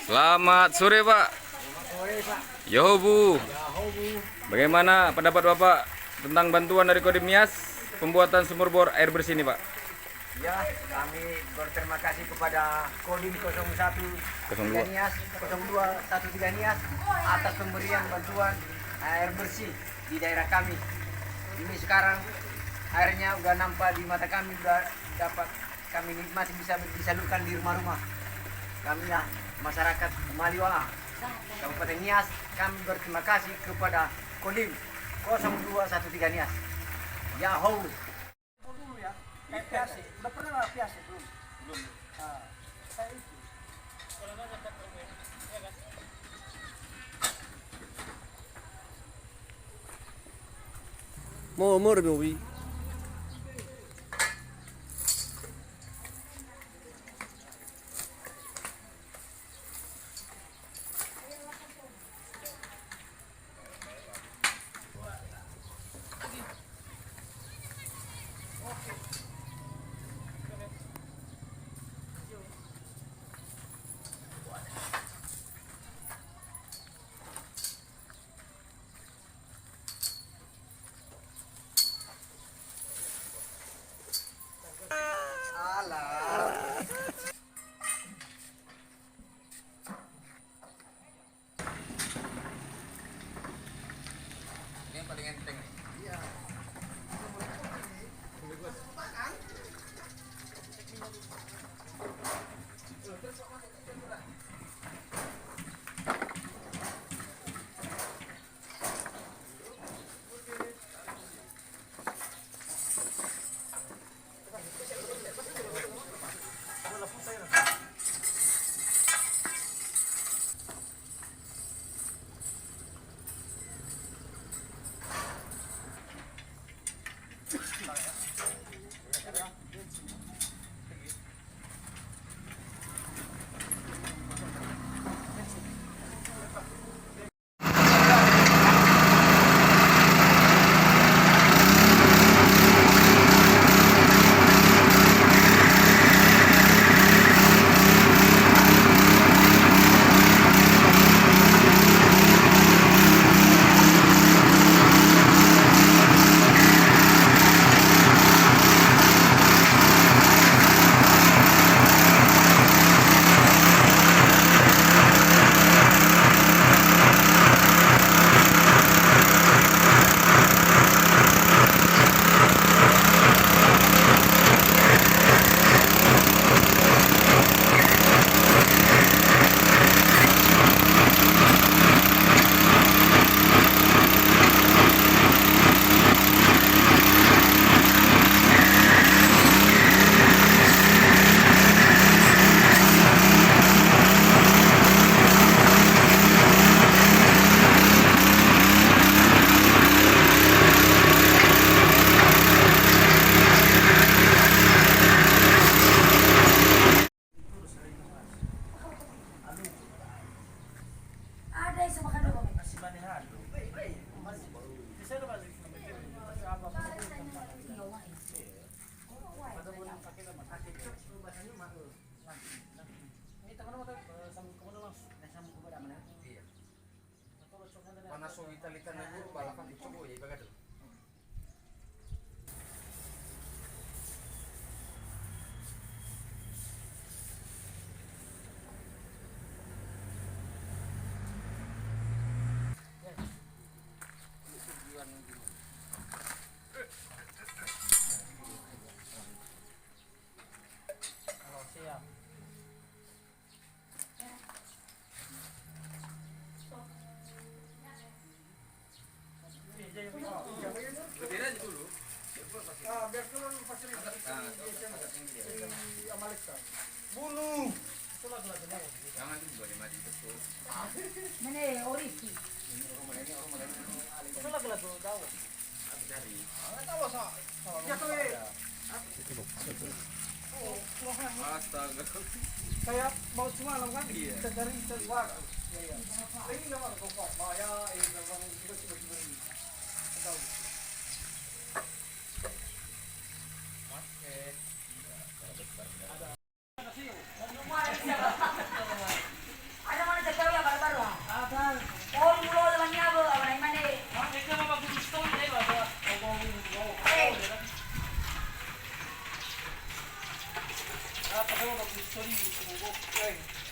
Selamat sore Pak. Sore, Pak. Yo Bu, Yahoo, Bu. bagaimana pendapat Bapak tentang bantuan dari Kodim Nias pembuatan sumur bor air bersih ini Pak? Ya, kami berterima kasih kepada Kodim 01 02. Nias, 0213 Nias atas pemberian bantuan air bersih di daerah kami. Ini sekarang airnya udah nampak di mata kami, udah dapat kami nikmati, bisa disalurkan di rumah-rumah. Kami lah masyarakat Maliwala, Kabupaten Nias, kami berterima kasih kepada Kodim 0213 Nias. Yahoo. Dulu ya, kayak piase. Udah pernah nggak piase? Belum. Belum. Saya itu. Mau Wi. Ini yang paling enteng. Panas vitalitan itu balapan dicoba ya bagat. Berdiri aja dulu. Biar turun fasilitas di Amaleksa. Bunuh. Jangan itu boleh mati betul. Mana orisi? Itu lagu tahu. Aku cari. Tahu sa. Ya tuh. Astaga. Kayak mau semalam kan? Iya. Kita cari sesuatu. Iya. Ini nama kok Maya ini memang tiba-tiba ini. Tahu. Ada bagus sorry,